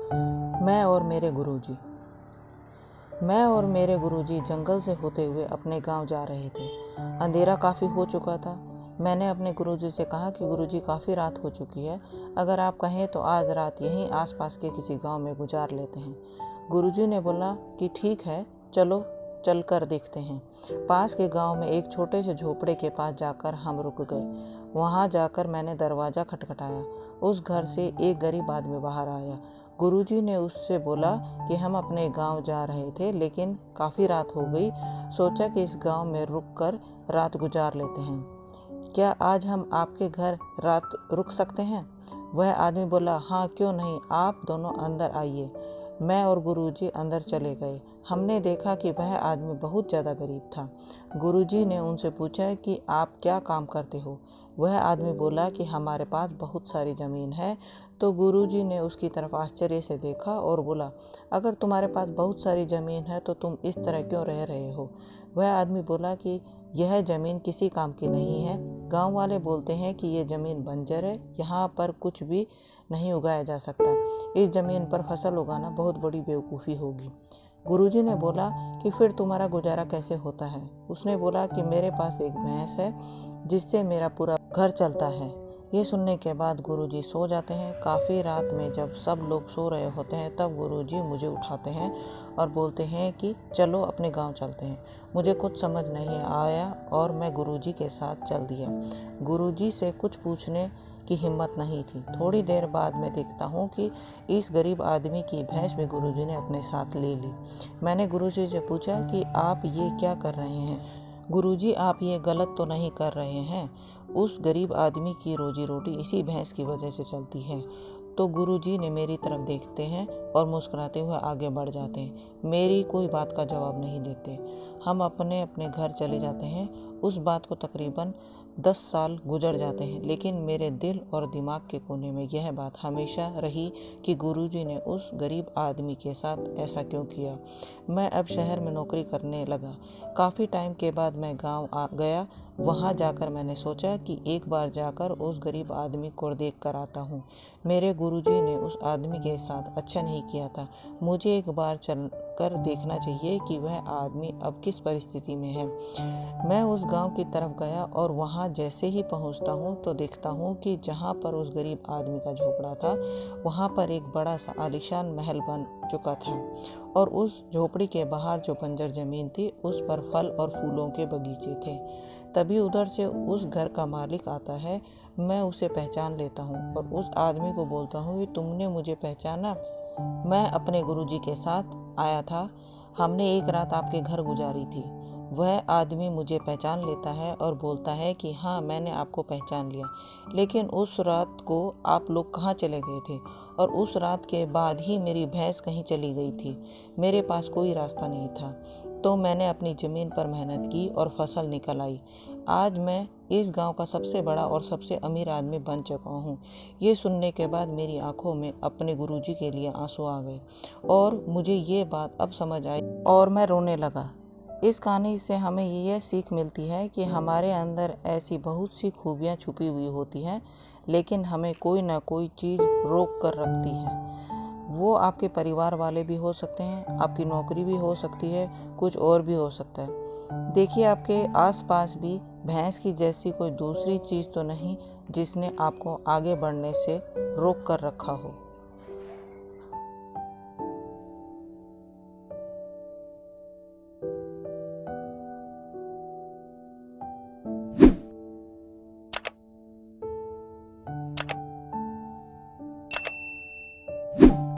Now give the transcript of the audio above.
मैं और मेरे गुरुजी। मैं और मेरे गुरुजी जंगल से होते हुए अपने गांव जा रहे थे। अंधेरा काफ़ी हो चुका था। मैंने अपने गुरुजी से कहा कि गुरुजी, काफ़ी रात हो चुकी है, अगर आप कहें तो आज रात यहीं आसपास के किसी गांव में गुजार लेते हैं। गुरुजी ने बोला कि ठीक है, चलो चल कर देखते हैं। पास के गांव में एक छोटे से झोपड़े के पास जाकर हम रुक गए। वहां जाकर मैंने दरवाज़ा खटखटाया। उस घर से एक गरीब आदमी बाहर आया। गुरुजी ने उससे बोला कि हम अपने गांव जा रहे थे, लेकिन काफ़ी रात हो गई, सोचा कि इस गांव में रुक कर रात गुजार लेते हैं। क्या आज हम आपके घर रात रुक सकते हैं? वह आदमी बोला, हाँ क्यों नहीं, आप दोनों अंदर आइए। मैं और गुरुजी अंदर चले गए। हमने देखा कि वह आदमी बहुत ज़्यादा गरीब था। गुरुजी ने उनसे पूछा कि आप क्या काम करते हो? वह आदमी बोला कि हमारे पास बहुत सारी ज़मीन है। तो गुरुजी ने उसकी तरफ आश्चर्य से देखा और बोला, अगर तुम्हारे पास बहुत सारी ज़मीन है तो तुम इस तरह क्यों रह रहे हो? वह आदमी बोला कि यह ज़मीन किसी काम की नहीं है। गांव वाले बोलते हैं कि यह ज़मीन बंजर है, यहाँ पर कुछ भी नहीं उगाया जा सकता। इस ज़मीन पर फसल उगाना बहुत बड़ी बेवकूफ़ी होगी। गुरुजी ने बोला कि फिर तुम्हारा गुजारा कैसे होता है? उसने बोला कि मेरे पास एक भैंस है जिससे मेरा पूरा घर चलता है। ये सुनने के बाद गुरुजी सो जाते हैं। काफ़ी रात में जब सब लोग सो रहे होते हैं तब गुरुजी मुझे उठाते हैं और बोलते हैं कि चलो अपने गांव चलते हैं। मुझे कुछ समझ नहीं आया और मैं गुरुजी के साथ चल दिया। गुरुजी से कुछ पूछने की हिम्मत नहीं थी। थोड़ी देर बाद मैं देखता हूँ कि इस गरीब आदमी की भैंस भी गुरुजी ने अपने साथ ले ली। मैंने गुरुजी से पूछा कि आप ये क्या कर रहे हैं? गुरुजी, आप ये गलत तो नहीं कर रहे हैं? उस गरीब आदमी की रोजी रोटी इसी भैंस की वजह से चलती है। तो गुरुजी ने मेरी तरफ देखते हैं और मुस्कुराते हुए आगे बढ़ जाते हैं। मेरी कोई बात का जवाब नहीं देते। हम अपने अपने घर चले जाते हैं। उस बात को तकरीबन 10 साल गुजर जाते हैं, लेकिन मेरे दिल और दिमाग के कोने में यह बात हमेशा रही कि गुरुजी ने उस गरीब आदमी के साथ ऐसा क्यों किया। मैं अब शहर में नौकरी करने लगा। काफ़ी टाइम के बाद मैं गांव आ गया। वहां जाकर मैंने सोचा कि एक बार जाकर उस गरीब आदमी को देख कर आता हूँ। मेरे गुरुजी ने उस आदमी के साथ अच्छा नहीं किया था। मुझे एक बार चल कर देखना चाहिए कि वह आदमी अब किस परिस्थिति में है। मैं उस गांव की तरफ गया और वहां जैसे ही पहुंचता हूं तो देखता हूं कि जहां पर उस गरीब आदमी का झोपड़ा था, वहां पर एक बड़ा सा आलीशान महल बन चुका था और उस झोपड़ी के बाहर जो बंजर जमीन थी उस पर फल और फूलों के बगीचे थे। तभी उधर से उस घर का मालिक आता है। मैं उसे पहचान लेता हूँ और उस आदमी को बोलता हूँ कि तुमने मुझे पहचाना? मैं अपने गुरुजी के साथ आया था। हमने एक रात आपके घर गुजारी थी। वह आदमी मुझे पहचान लेता है और बोलता है कि हाँ, मैंने आपको पहचान लिया, लेकिन उस रात को आप लोग कहाँ चले गए थे? और उस रात के बाद ही मेरी भैंस कहीं चली गई थी। मेरे पास कोई रास्ता नहीं था, तो मैंने अपनी ज़मीन पर मेहनत की और फसल निकल आई। आज मैं इस गांव का सबसे बड़ा और सबसे अमीर आदमी बन चुका हूँ। ये सुनने के बाद मेरी आंखों में अपने गुरुजी के लिए आंसू आ गए और मुझे ये बात अब समझ आई और मैं रोने लगा। इस कहानी से हमें यह सीख मिलती है कि हमारे अंदर ऐसी बहुत सी खूबियाँ छुपी हुई होती हैं, लेकिन हमें कोई ना कोई चीज़ रोक कर रखती है। वो आपके परिवार वाले भी हो सकते हैं, आपकी नौकरी भी हो सकती है, कुछ और भी हो सकता है। देखिए, आपके आसपास भी भैंस की जैसी कोई दूसरी चीज़ तो नहीं जिसने आपको आगे बढ़ने से रोक कर रखा हो।